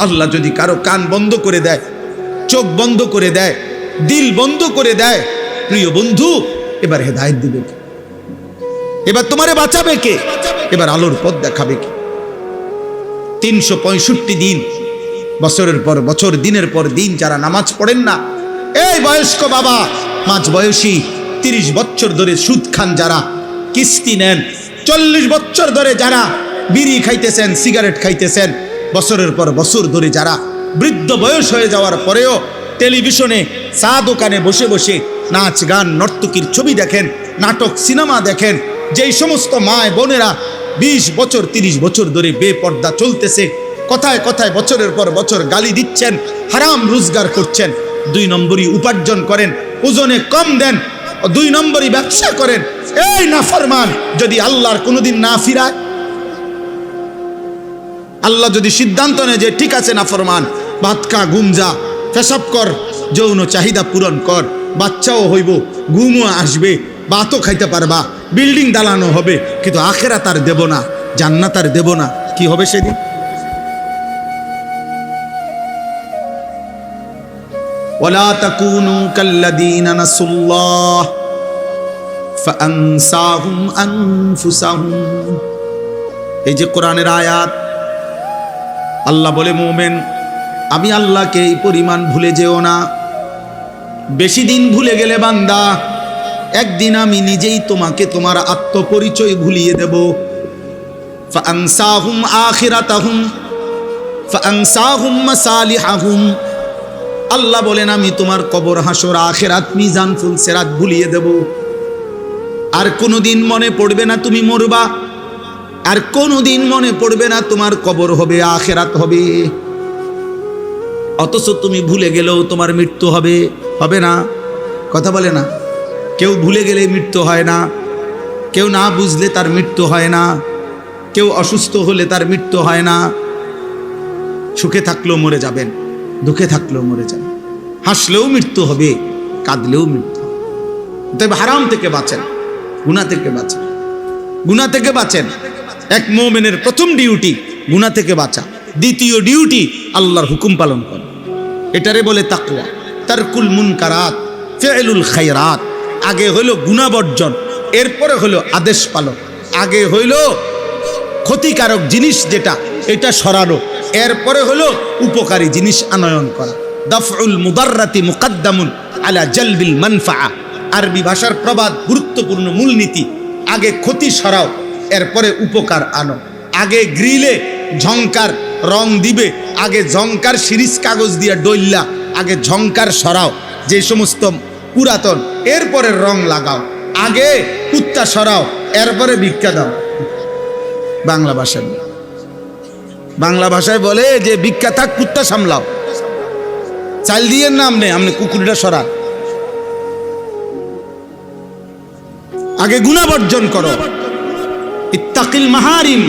আল্লাহ যদি কারো কান বন্ধ করে দেয়, চোখ বন্ধ করে দেয়, দিল বন্ধ করে দেয়, প্রিয় বন্ধু, এবার হেদায়েত দিবে কে? এবার তোমারে বাঁচাবে কে? এবার আলোর পথ দেখাবে কে? 365 দিন, বছরের পর বছর, দিনের পর দিন যারা নামাজ পড়েন না, এই বয়স্ক বাবা, মাঝ বয়সী, 30 বছর ধরে সুদ খান যারা, কিস্তি নেন, 40 বছর ধরে যারা বিড়ি খাইতেছেন, সিগারেট খাইতেছেন, বছরের পর বছর ধরে যারা বৃদ্ধ বয়স হয়ে যাওয়ার পরেও টেলিভিশনে, চা দোকানে বসে বসে নাচ গান নর্তকীর ছবি দেখেন, নাটক সিনেমা দেখেন, যেই সমস্ত মায় বোনেরা 20 বছর 30 বছর ধরে বেপর্দা চলতেছে, কথায় কথায় বছরের পর বছর গালি দিচ্ছেন, হারাম রোজগার করছেন, 2 নম্বরই উপার্জন করেন, ওজনে কম দেন, 2 নম্বরই ব্যবসা করেন, এই নাফরমান যদি আল্লাহর কোনোদিন না ফিরায়, আল্লাহ যদি সিদ্ধান্ত নেয় যে ঠিক আছে নাফরমান, ভাত খা, ঘুম যা, পেশাব কর, যৌন চাহিদা পূরণ কর, বাচ্চাও হইব, ঘুমও আসবে, ভাতও খাইতে পারবা, বিল্ডিং দালানো হবে, কিন্তু আখিরাত আর দেব না, জান্নাত আর দেব না, কি হবে সেদিন? ওয়ালা তাকুনু কাল্লাযীনা নাসুল্লাহ ফাআনসাহুম আনফুসাহুম। এই যে কোরআনের আয়াত, আল্লাহ বলে মুমিন, আমি আল্লাহকে এই পরিমাণ ভুলে যেও না। বেশি দিন ভুলে গেলে বান্দা, একদিন আমি নিজেই তোমাকে তোমার আত্মপরিচয় ভুলিয়ে দেব। ফাআনসাহুম আখিরাতাহুম ফাআনসাহুম মাসালিহাহুম। আল্লাহ বলেন আমি তোমার কবর, হাসর, আখিরাত, মিজান, ফুলসিরাত ভুলিয়ে দেব। আর কোনোদিন মনে পড়বে না তুমি মরবা, আর কোনোদিন মনে পড়বে না তোমার কবর হবে, আখিরাত হবে। অথচ তুমি ভুলে গেলেও তোমার মৃত্যু হবে, হবে না? কথা বলে না? কেউ ভুলে গেলে মৃত্যু হয় না, কেউ না বুঝলে তার মৃত্যু হয় না, কেউ অসুস্থ হলে তার মৃত্যু হয় না। সুখে থাকলেও মরে যাবেন, দুঃখে থাকলেও মরে যাবেন, হাসলেও মৃত্যু হবে, কাঁদলেও মৃত্যু হবে। তবে হারাম থেকে বাঁচেন, গুনাহ থেকে বাঁচেন, গুনাহ থেকে বাঁচেন। এক মুমিনের প্রথম ডিউটি গুনাহ থেকে বাঁচা, দ্বিতীয় ডিউটি আল্লাহর হুকুম পালন করা। এটারে বলে তাকওয়া, তারকুল মুনকারাত, ফি'লুল খায়রাত। আগে হইল গুনাহ বর্জন, এরপরে হইল আদেশ পালন। আগে হইল ক্ষতিকারক জিনিস যেটা, এটা সরানো, এরপরে হলো উপকারী জিনিস আনয়ন করা। দাফউল মুদাররাতি মুকদ্দামুন আলা জালবিল মানফাআ। আরবি ভাষার প্রবাদ, গুরুত্বপূর্ণ মূলনীতি। আগে ক্ষতি সরাও, এরপরে উপকার আনো। আগে গ্রিলে ঝংকার রং দিবে, আগে ঝংকার সিরিজ কাগজ দিয়ে ডইল্লা, আগে ঝংকার সরাও যে সমস্ত পুরাতন, এরপরে রং লাগাও। আগে কুত্তা সরাও, এরপরে ভিক্ষা দাও। বাংলা ভাষায়, বাংলা ভাষায় বলে যে ভিক্ষা থাক, কুত্তা সামলাও। চাল দিয়ে নাম নেই, আপনি কুকুরটা সরান। আগে গুনাহ বর্জন করো। ইত্তাকিল মাহারিম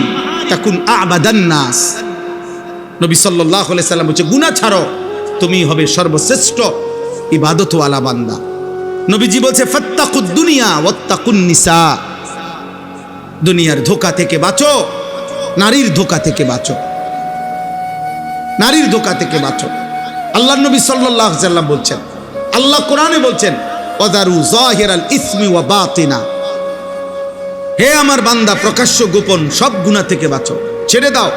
তাকুন আবাদান নাস। নবী সাল্লাল্লাহু আলাইহি সাল্লাম বলেছে, গুনাহ ছাড়ো, তুমি হবে সর্বশ্রেষ্ঠ ইবাদতওয়ালা বান্দা। নবীজি বলছে, ফাত্তাকুদ দুনিয়া ওয়াত্তাকুন নিসা। দুনিয়ার ধোঁকা থেকে বাঁচো, নারীর ধোঁকা থেকে বাঁচো, নারীর ধোঁকা থেকে বাঁচো। আল্লাহর নবী সাল্লাল্লাহু আলাইহি সাল্লাম বলছেন, আল্লাহ কোরআনে বলছেন, ওয়াদারু যাহিরাল ইসমি ওয়া বাতিনা। হে আমার বান্দা, প্রকাশ্য গোপন সব গুনাহ থেকে বাঁচো, ছেড়ে দাও।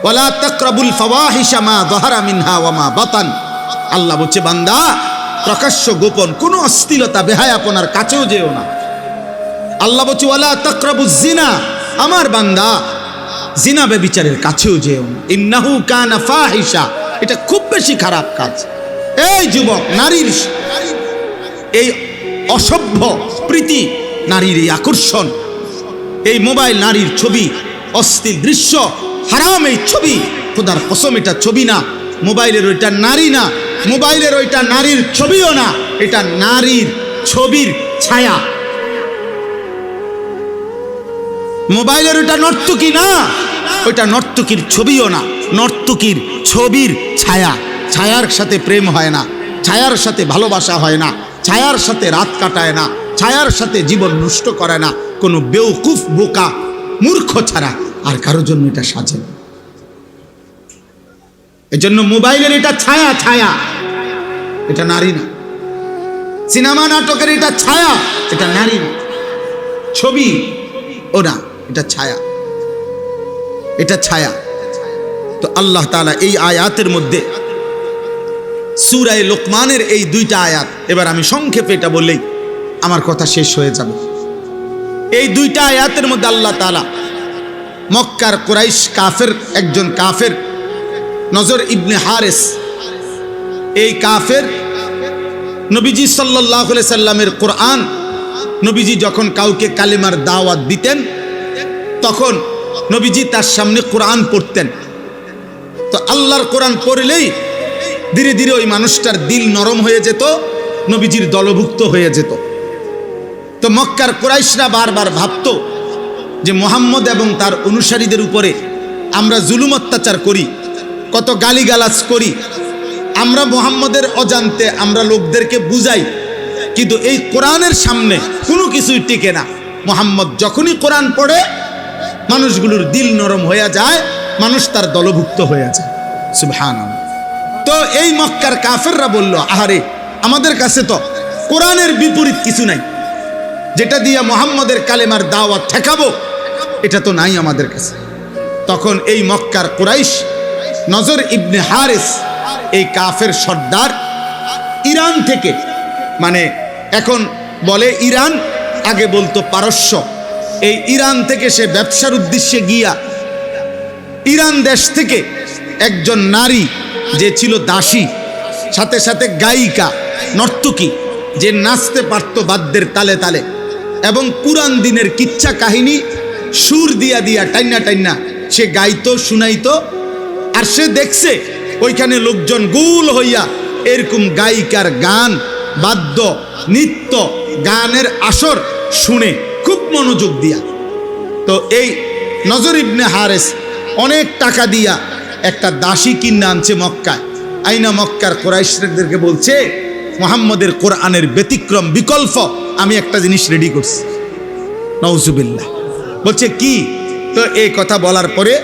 ওয়ালা তাকরাবুল ফাওয়াহিশা মা যাহারা মিনহা ওয়া মা বাতান। আল্লাহ বলছে, বান্দা, প্রকাশ্য গোপন কোন অশ্লীলতা, বেহায়াপনার কাছেও যেও না। আল্লাহ বলছে, ওয়ালা তাকরাবুজ জিনা। আমার বান্দা, জিনা ব্যভিচারের কাছেও যেও না। ইন্নাহু কানা ফাহিশা। এটা খুব বেশি খারাপ কাজ। এই যুবক, নারীর এই অসভ্য প্রীতি, নারীর এই আকর্ষণ, এই মোবাইল, নারীর ছবি, অশ্লীল দৃশ্য, হারাম এই ছবি, খোদার কসম এটা ছবি না। মোবাইলের ওইটা নারী না, মোবাইলের ওইটা নারীর ছবিও না, এটা নারীর ছবির ছায়া। মোবাইলের ওইটা নর্তকী না, ওইটা নর্তকীর ছবিও না, নর্তকীর ছবির ছায়া। ছায়ার সাথে প্রেম হয় না, ছায়ার সাথে ভালোবাসা হয় না, ছায়ার সাথে রাত কাটায় না, ছায়ার সাথে জীবন নষ্ট করে না। কোনো বেউকুফ, বোকা, মূর্খ ছাড়া আর কারোর জন্য এটা সাজে না। এজন্য মোবাইলের এটা ছায়া, ছায়া, এটা নারী না। সিনেমা নাটকের এটা ছায়া, এটা নারী না। ছবি ও না, এটা ছায়া, এটা ছায়া। তো আল্লাহ তাআলা এই আয়াতের মধ্যে সূরা লোকমানের এই দুইটা আয়াত, এবার আমি সংক্ষেপে এটা বললেই আমার কথা শেষ হয়ে যাবে। এই দুইটা আয়াতের মধ্যে আল্লাহ তাআলা মক্কার কুরাইশ কাফের, একজন কাফের নজর ইবনে হারেস, এই কাফের নবীজি সাল্লাল্লাহু আলাইহি সাল্লামের কোরআন, নবীজি যখন কাউকে কালেমার দাওয়াত দিতেন তখন নবীজি তার সামনে কোরআন পড়তেন। তো আল্লাহর কোরআন পড়লেই ধীরে ধীরে ওই মানুষটার দিল নরম হয়ে যেত, নবীজির দলভুক্ত হয়ে যেত। তো মক্কার কুরাইশরা বারবার ভাবত যে মুহাম্মদ এবং তার অনুসারীদের উপরে আমরা জুলুম অত্যাচার করি, কত গালিগালাজ করি, আমরা মুহাম্মদের অজান্তে আমরা লোকদেরকে বুঝাই, কিন্তু এই কোরআনের সামনে কোনো কিছুই টিকে না। মুহাম্মদ যখনই কোরআন পড়ে মানুষগুলোর দিল নরম হয়ে যায়, মানুষ তার দলভুক্ত হয়ে যায়। সুবহানাল্লাহ। তো এই মক্কার কাফেররা বলল, আহারে, আমাদের কাছে তো কোরআনের বিপরীত কিছু নাই, যেটা দিয়ে মুহাম্মদের কালেমার দাওয়াত ঠেকাবো, এটা তো নাই আমাদের কাছে। তখন এই মক্কার কুরাইশ নজর ইবনে হারেস, এই কাফের সর্দার, ইরান থেকে, মানে এখন বলে ইরান, আগে বলতো পারস্য, এই ইরান থেকে সে ব্যবসার উদ্দেশ্যে গিয়া ইরান দেশ থেকে একজন নারী যে ছিল দাসী, সাথে সাথে গায়িকা, নর্তকী, যে নাচতে পারতো বাদ্যের তালে তালে, এবং পুরান দিনের কিচ্ছা কাহিনী সুর দিয়া দিয়া টাইনা টাইনা সে গাইতো, শুনাইতো। আর সে দেখছে ওইখানে লোকজন গোল হইয়া এরকম গায়িকার গান, বাদ্য, নৃত্য, গানের আসর শুনে খুব মনোযোগ দিয়া। তো এই নজর ইবনে হারেস অনেক টাকা দিয়া একটা দাসী কিনে আনছে মক্কায়। আইনা মক্কার কুরাইশদেরকে বলছে, মুহাম্মদের কোরআনের ব্যতিক্রম, বিকল্প আমি একটা জিনিস রেডি করছি। নাউজুবিল্লাহ। বলছে কি? তো এই কথা বলার পরে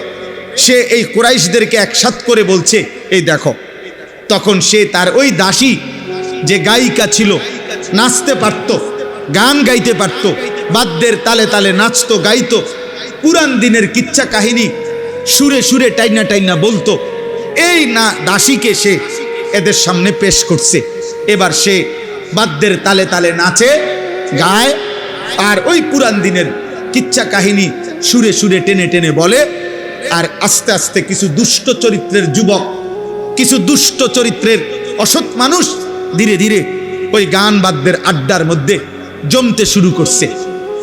সে এই কুরাইশদেরকে একসাথ করে বলছে, এই দেখো। তখন সে তার ওই দাসী যে গায়িকা ছিল, নাচতে পারত, গান গাইতে পারত, বাদ্যের তালে তালে নাচতো, গাইতো, পুরান দিনের কিচ্ছা কাহিনী সুরে সুরে টাইনা টাইনা বলতো, এই না দাসীকে সে এদের সামনে পেশ করছে। এবার সে বাদ্যের তালে তালে নাচে, গায়, আর ওই পুরান দিনের কিচ্ছা কাহিনী সুরে সুরে টেনে টেনে বলে। আর আস্তে আস্তে কিছু দুষ্ট চরিত্রের যুবক, কিছু দুষ্ট চরিত্রের অসৎ মানুষ ধীরে ধীরে ওই গান বাদ্যের আড্ডার মধ্যে জমতে শুরু করছে।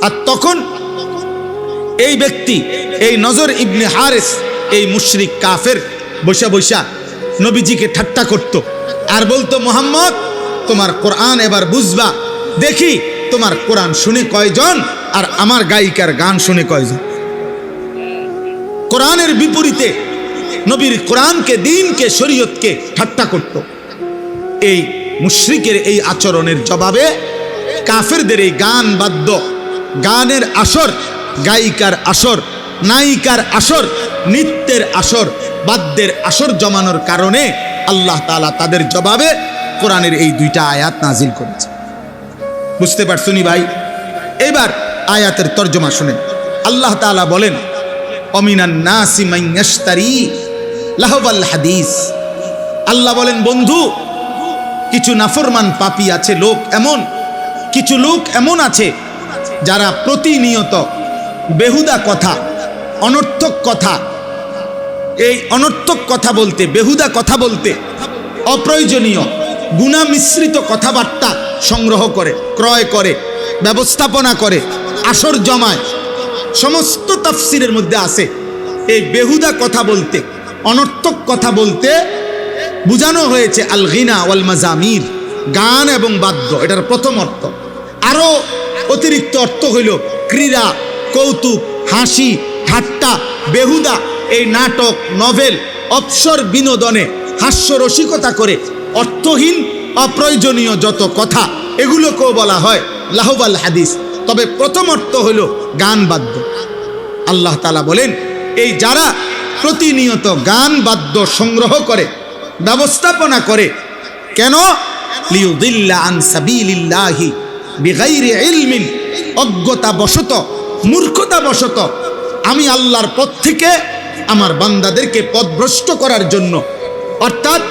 আর তখন এই ব্যক্তি, এই নজর ইবনে হারেস, এই মুশরিক কাফের বসা বসা নবীজিকে ঠাট্টা করত আর বলতো, মুহাম্মদ তোমার কোরআন এবার বুঝবা, দেখি তোমার কোরআন শুনে কয়জন আর আমার গায়িকার গান শুনে কয়জন। কোরআনের বিপরীতে নবীর কোরআনকে, দ্বীনকে, শরীয়তকে ঠাট্টা করত। এই মুশরিকের এই আচরণের জবাবে কাফেরদের এই গান বাদ্য, গানের আসর, গায়িকার আসর, নায়িকার আসর, নৃত্যের আসর, বাদ্যের আসর জমানোর কারণে আল্লাহ তাআলা তাদের জবাবে কোরআনের এই দুইটা আয়াত নাজিল করেছে। বুঝতে পারছো নি ভাই? এবার আয়াতের তর্জমা শুনেন। আল্লাহ তাআলা বলেন, অমিনান নাসি মান ইয়াশতারি লাহওয়াল হাদিস। আল্লাহ বলেন, বন্ধু, কিছু নাফরমান পাপী আছে লোক, এমন কিছু লোক এমন আছে যারা প্রতিনিয়ত বেহুদা কথা, অনর্থক কথা, এই অনর্থক কথা বলতে, বেহুদা কথা বলতে, অপ্রয়োজনীয় গুনাহ মিশ্রিত কথাবার্তা সংগ্রহ করে, ক্রয় করে, ব্যবস্থাপনা করে, আসর জমায়। সমস্ত তাফসিরের মধ্যে আছে এই বেহুদা কথা বলতে, অনর্থক কথা বলতে বুঝানো হয়েছে আল গিনা ওয়াল মাজামির, গান এবং বাদ্য, এটার প্রথম অর্থ। আরো অতিরিক্ত অর্থ হইল ক্রীড়া, কৌতুক, হাসি, ঠাট্টা, বেহুদা, এই নাটক, নভেল, অবসর বিনোদনে হাস্যরসিকতা করে অর্থহীন অপ্রয়োজনীয় যত কথা, এগুলোকেও বলা হয় লাহওয়াল হাদিস। তবে প্রথম অর্থ হইল গান বাদ্য। আল্লাহ তাআলা বলেন, এই যারা প্রতিনিয়ত গান বাদ্য সংগ্রহ করে, ব্যবস্থাপনা করে। কেন? লিউদিল্লা আন সাবিলিল্লাহি বিগাইরি ইলমিন, অজ্ঞতাবশত, মূর্খতাবশত আমি আল্লাহর পথ থেকে আমার বান্দাদেরকে পথভ্রষ্ট করার জন্য। অর্থাৎ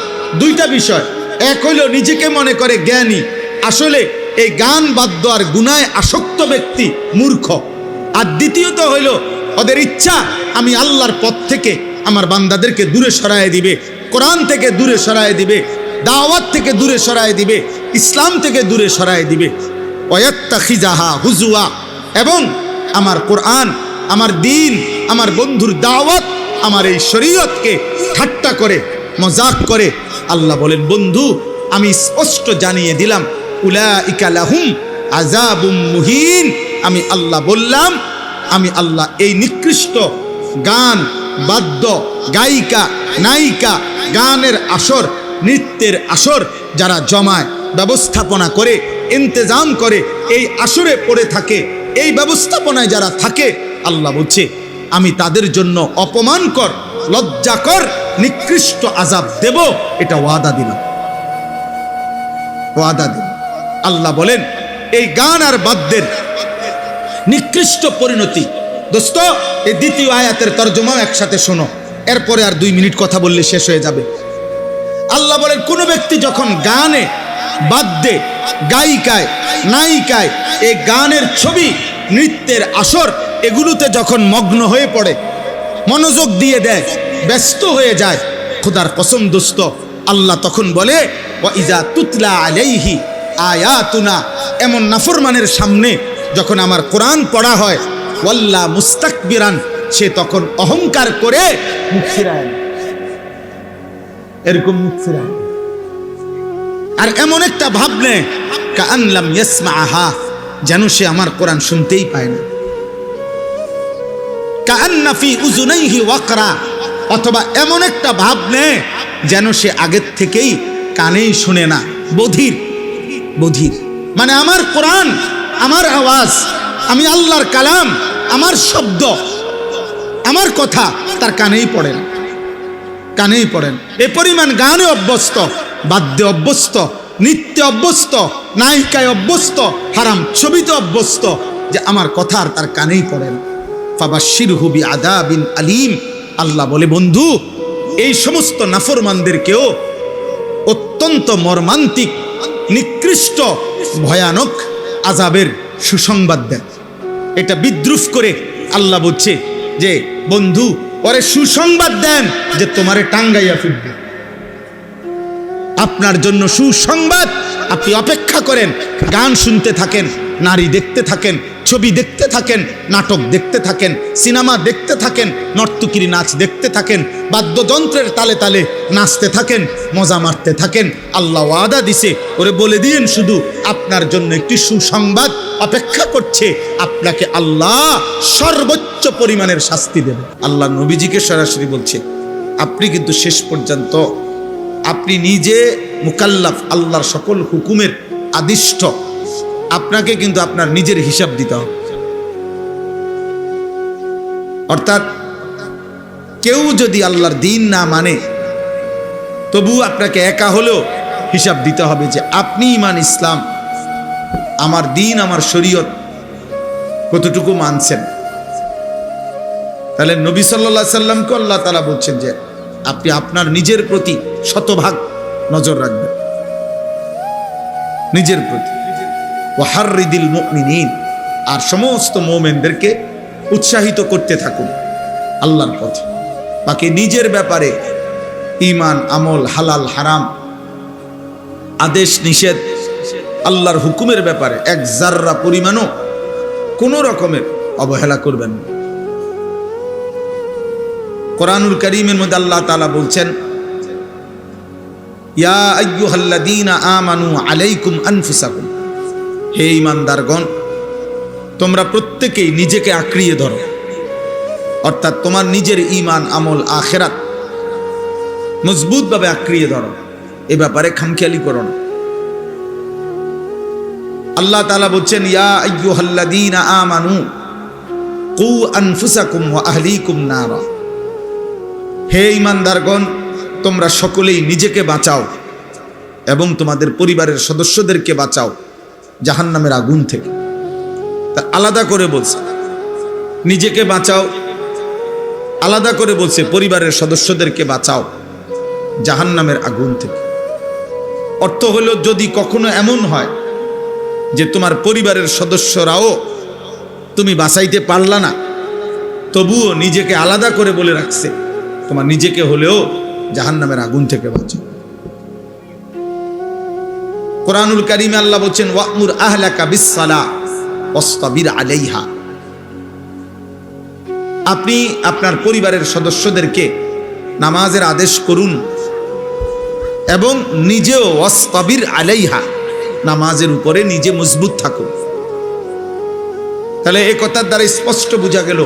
দুইটা বিষয়, এক হইল নিজেকে মনে করে জ্ঞানী, আসলে এই গান বাদ্য আর গুনায় আসক্ত ব্যক্তি মূর্খ। আর দ্বিতীয়ত হইল ওদের ইচ্ছা আমি আল্লাহর পথ থেকে আমার বান্দাদেরকে দূরে সরায় দিবে, কোরআন থেকে দূরে সরায় দিবে, দাওয়াত থেকে দূরে সরায় দিবে, ইসলাম থেকে দূরে সরায় দিবে। ওয়াত্তাখিজাহা হুজুয়া, এবং আমার কোরআন, আমার দিন, আমার বন্ধুর দাওয়াত, আমার এই শরীয়তকে ঠাট্টা করে, মজাক করে। আল্লাহ বলেন, বন্ধু আমি স্পষ্ট জানিয়ে দিলাম, উলাইকা লাহুম আযাবুম মুহিন। আমি আল্লাহ বললাম, আমি আল্লাহ এই নিকৃষ্ট গান বাদ্য, গায়িকা নায়িকা, গানের আসর, নৃত্যের আসর যারা জমায়, ব্যবস্থাপনা করে, ইন্তেজাম করে, এই আসরে পড়ে থাকে, এই ব্যবস্থাপনায় যারা থাকে, আল্লাহ বলছে আমি তাদের জন্য অপমানকর, লজ্জাকর, নিকৃষ্ট আযাব দেব। এটা ওয়াদা দিলাম, ওয়াদা দিলাম। আল্লাহ বলেন এই গান আর বাদ্যের নিকৃষ্ট পরিণতি। দোস্ত, এই দ্বিতীয় আয়াতের তরজমাও একসাথে শোনো, এরপরে আর 2 মিনিট কথা বললে শেষ হয়ে যাবে। আল্লাহ বলেন কোন ব্যক্তি যখন গানে, বাদ্যে, গায়িকায়, নায়িকায়, এই গানের ছবি, নৃত্যের আসর, এগুলোতে যখন মগ্ন হয়ে পড়ে, মনোযোগ দিয়ে দেয়, ব্যস্ত হয়ে যায়, খোদার কসম দোস্ত, আল্লাহ তখন বলে ওয়াইজা তুতলা আলাইহি আয়াতুনা, এমন নাফরমানের সামনে যখন আমার কোরআন পড়া হয়, ওয়াল্লা মুস্তাকবিরান, সে তখন অহংকার করে মুখ ফিরায়, এরকম মুখ ফিরায়, আর এমন একটা ভাব নেয় কাআন লাম ইয়াসমাআহা, যেন সে আমার কোরআন শুনতেই পায় না। কাআন্না ফি উযুনাইহি ওয়াকরা, অথবা এমন একটা ভাব নেয় যেন সে আগের থেকেই কানেই শুনে না, বধির। বধির মানে আমার কোরআন, আমার আওয়াজ, আমি আল্লাহর কালাম, আমার শব্দ, আমার কথা তার কানেই পড়ে না, কানেই পড়েন। এ পরিমাণ গানে অভ্যস্ত, বাদ্যে অভ্যস্ত, নৃত্যে অভ্যস্ত, নায়িকায় অভ্যস্ত, হারাম ছবিতে অভ্যস্ত, যে আমার কথা আর তার কানেই পড়ে না। ফাবাশশিরহু বিআযাবিন আলীম, আল্লাহ বলে বন্ধু এই সমস্ত নাফরমানদেরকেও অত্যন্ত মর্মান্তিক, নিকৃষ্ট, ভয়ানক আযাবের সুসংবাদ দেন। এটা বিদ্রুপ করে আল্লাহ বলছে যে বন্ধু পরে সুসংবাদ দেন যে তোমারে টাঙ্গাইয়া ফিরবে, আপনার জন্য সুসংবাদ। আপনি অপেক্ষা করেন, গান শুনতে থাকেন, নারী দেখতে থাকেন, ছবি দেখতে থাকেন, নাটক দেখতে থাকেন, সিনেমা দেখতে থাকেন, নর্তকীর নাচ দেখতে থাকেন, বাদ্যযন্ত্রের তালে তালে নাচতে থাকেন, মজা মারতে থাকেন। আল্লাহ ওয়াদা দিছে, ওরে বলে দিয়েন শুধু আপনার জন্য একটি সুসংবাদ অপেক্ষা করছে, আপনাকে আল্লাহ সর্বোচ্চ পরিমাণের শাস্তি দেবে। আল্লাহ নবীজিকে সরাসরি বলছে আপনি কিন্তু শেষ পর্যন্ত আপনি নিজে মুকাল্লাফ, আল্লাহর সকল হুকুমের আদিষ্ট, আপনাকে কিন্তু আপনার নিজের হিসাব দিতে হবে। অর্থাৎ কেউ যদি আল্লাহর দিন না মানে, তবু আপনাকে একা হলেও হিসাব দিতে হবে যে আপনি ইমান, ইসলাম, আমার দিন, আমার শরীয়ত কতটুকু মানছেন। তাহলে নবী সাল্লাল্লাহু আলাইহি সাল্লামকে আল্লাহ তাআলা বলছেন যে আপনি আপনার নিজের প্রতি শতভাগ নজর রাখবেন, নিজের প্রতি। ওয়াহাররিদিল মুমিনিন, আর সমস্ত মুমিনদেরকে উৎসাহিত করতে থাকুন আল্লাহর পথে। বাকি নিজের ব্যাপারে ঈমান, আমল, হালাল হারাম, আদেশ নিষেধ, আল্লাহর হুকুমের ব্যাপারে এক জাররা পরিমাণও কোনো রকমের অবহেলা করবেন না। কোরআনুল কারীমের মধ্যে আল্লাহ তাআলা বলছেন ইয়া আইয়ুহাল্লাযীনা আমানু আলাইকুম আনফুসাকুম, হে ঈমানদারগণ তোমরা প্রত্যেকেই নিজেকে আঁকড়িয়ে ধরো, অর্থাৎ তোমার নিজের ঈমান, আমল, আখিরাত মজবুতভাবে আঁকড়িয়ে ধরো, এ ব্যাপারে খামখেয়ালি করো না। আল্লাহ তাআলা বলছেন ইয়া আইয়ুহাল্লাযীনা আমানু কু আনফুসাকুম ওয়া আহলিকুম নারা, হে ঈমানদারগণ, তোমরা সকলেই নিজেকে বাঁচাও এবং তোমাদের পরিবারের সদস্যদেরকে বাঁচাও জাহান্নামের আগুন থেকে। তা আলাদা করে বলছে নিজেকে বাঁচাও, আলাদা করে বলছে পরিবারের সদস্যদেরকে বাঁচাও জাহান্নামের আগুন থেকে। অর্থ হলো, যদি কখনো এমন হয় যে তোমার পরিবারের সদস্যরাও তুমি বাঁচাইতে পারলা না, তবুও নিজেকে আলাদা করে বলে রাখছে তোমার নিজেকে হলেও জাহান্নামের আগুন থেকে বাঁচাও। কোরআনুল কারীমে আল্লাহ বলছেন, ওয়া'মুর আহলাকা বিস-সালাহ ওয়াসতাবির আলাইহা। আপনি আপনার পরিবারের সদস্যদেরকে নামাজের আদেশ করুন এবং নিজেও ওয়াসতাবির আলাইহা, নামাজের উপরে নিজে মজবুত থাকুন। তাহলে এই কথার দ্বারা স্পষ্ট বোঝা গেল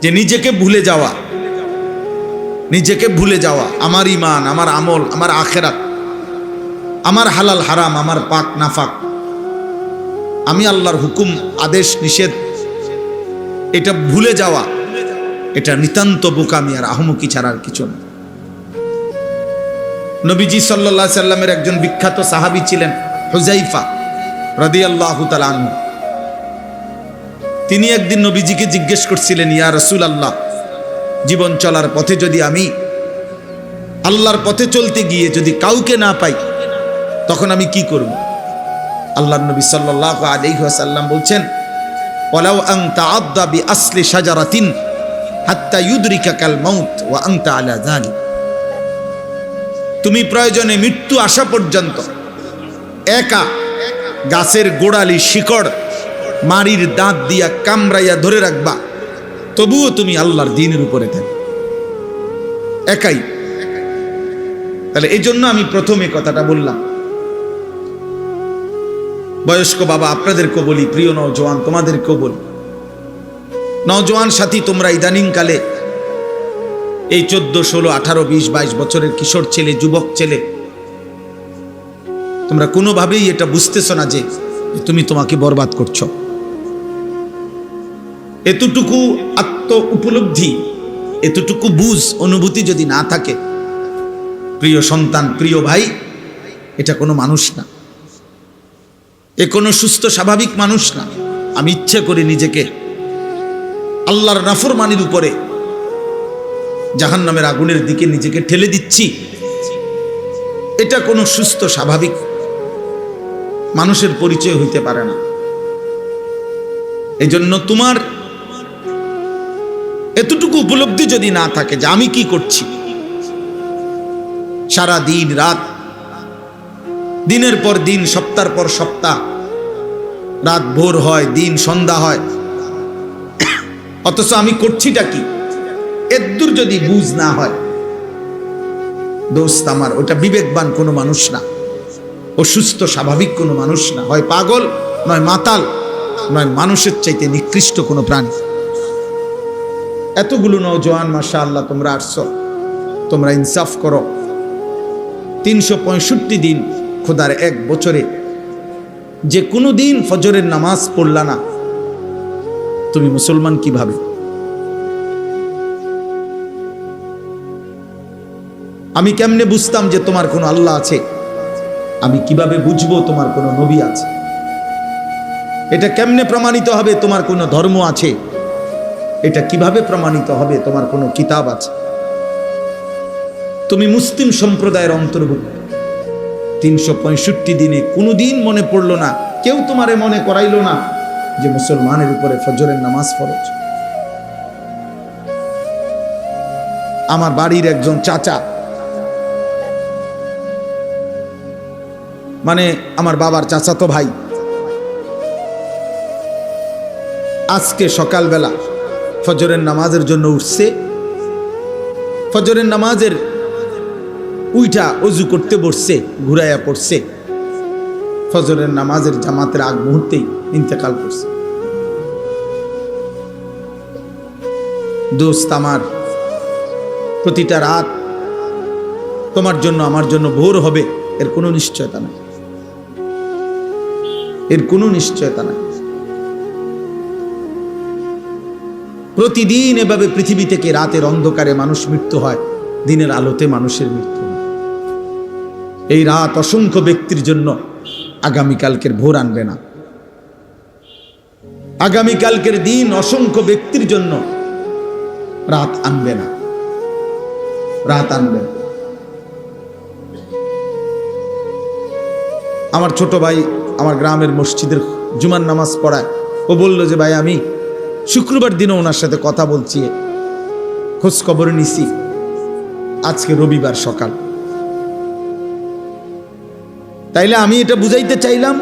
যে নিজেকে ভুলে যাওয়া, নিজেকে ভুলে যাওয়া, আমার ঈমান, আমার আমল, আমার আখিরাত, আমার হালাল হারাম, আমার পাক নাফাক, আমি আল্লাহর হুকুম আদেশ নিষেধ, এটা ভুলে যাওয়া, এটা নিতান্ত বোকামি আর আহমকি ছাড়ার কিছু না। নবীজি সাল্লাল্লাহু আলাইহি সাল্লামের একজন বিখ্যাত সাহাবী ছিলেন হুযায়ফা রাদিয়াল্লাহু তাআলা আনহু। তিনি একদিন নবীজিকে জিজ্ঞেস করছিলেন, ইয়া রাসূলুল্লাহ, জীবন চলার পথে যদি আমি আল্লাহর পথে চলতে গিয়ে যদি কাউকে না পাই, তখন আমি কি করব? আল্লাহর নবী সাল্লাল্লাহু আলাইহি ওয়াসাল্লাম বলছেন, ওয়ালাউ আন তাআদ্দা বিআসলি শাজারাতিন হাত্তা ইউদরিকাকাল মাউত ওয়া আনতা আলা যালিক। তুমি প্রয়োজনে মৃত্যু আসা পর্যন্ত একা গাছের গোড়ালি শিকড় মারির দাঁত দিয়া কামড়াইয়া ধরে রাখবা, তবুও তুমি আল্লাহর দ্বীনের উপরে থাকবে একাই। তাহলে এই জন্য আমি প্রথমে কথাটা বললাম। বয়স্ক বাবা আপনাদেরকেও বলি, প্রিয় নওজোয়ান তোমাদেরকেও বলি, নওজোয়ান সাথী, তোমরা ইদানিং কালে এই 14, 16, 18, 20, 22 বছরের কিশোর ছেলে, যুবক ছেলে, তোমরা কোনোভাবেই এটা বুঝতেছো না যে তুমি তোমাকে বরবাদ করছো। এতটুকু আত্ম উপলব্ধি, এতটুকু বুঝ অনুভূতি যদি না থাকে, প্রিয় সন্তান, প্রিয় ভাই, এটা কোনো মানুষ না, এ কোনো সুস্থ স্বাভাবিক মানুষ না। আমি ইচ্ছে করে নিজেকে আল্লাহর নাফরমানির উপরে জাহান্নামের আগুনের দিকে নিজেকে ঠেলে দিচ্ছি, এটা কোনো সুস্থ স্বাভাবিক মানুষের পরিচয় হইতে পারে না। এই জন্য তোমার এতটুকু উপলব্ধি যদি না থাকে যে আমি কি করছি, সারা দিন রাত, দিনের পর দিন, সপ্তাহের পর সপ্তাহ, রাত ভোর হয়, দিন সন্ধ্যা হয়, অথচ আমি করছিটা কি, এদ্দুর যদি বুঝ না হয়, দোস্ত আমার, ওটা বিবেকবান কোনো মানুষ না, ও সুস্থ স্বাভাবিক কোনো মানুষ না, হয় পাগল, নয় মাতাল, নয় মানুষের চাইতে নিকৃষ্ট কোনো প্রাণী। এতগুলো নওজোয়ান মাশাআল্লাহ তোমরা আসছো, তোমরা ইনসাফ করো। 365 দিন খোদার এক বছরে যে কোনো দিন ফজরের নামাজ পড়লা না, তুমি মুসলমান কিভাবে? আমি কেমনে বুঝতাম যে তোমার কোনো আল্লাহ আছে? আমি কিভাবে বুঝবো তোমার কোনো নবী আছে? এটা কেমনে প্রমাণিত হবে তোমার কোনো ধর্ম আছে? এটা কিভাবে প্রমাণিত হবে তোমার কোনো কিতাব আছে? তুমি মুসলিম সম্প্রদায়ের অন্তর্ভুক্ত। 365 দিনে কোনো দিন মনে পড়লো না, কেউ তোমারে মনে করাইলো না যে মুসলমানের উপরে ফজরের নামাজ ফরজ। আমার বাড়ির একজন চাচা, মানে আমার বাবার চাচাতো ভাই, আজকে সকালবেলা ফজরের নামাজের জন্য উঠছে। ফজরের নামাজের উইটা অজু করতে বসছে, ঘুরাইয়া পড়ছে, ফজরের নামাজের জামাতের আগ মুহূর্তেই ইন্তেকাল করছে। দোস্ত আমার, প্রতিটা রাত তোমার জন্য আমার জন্য ভোর হবে এর কোনো নিশ্চয়তা নাই, এর কোনো নিশ্চয়তা নাই। প্রতিদিন এভাবে পৃথিবী থেকে রাতের অন্ধকারে মানুষ মৃত্যু হয়, দিনের আলোতে মানুষের মৃত্যু হয়। এই রাত অসংখ্য ব্যক্তির জন্য আগামীকালকের ভোর আনবে না। আগামীকালকের দিন অসংখ্য ব্যক্তির জন্য রাত আনবে না, রাত আনবে না। আমার ছোট ভাই আমার গ্রামের মসজিদের জুমার নামাজ পড়ায়, ও বলল যে ভাই আমি শুক্রবার দিনও ওনার সাথে কথা বলছি, খোঁজ খবর নিছি, আজকে রবিবার সকাল। তাইলে আমি এটা বুঝাইতে চাইলাম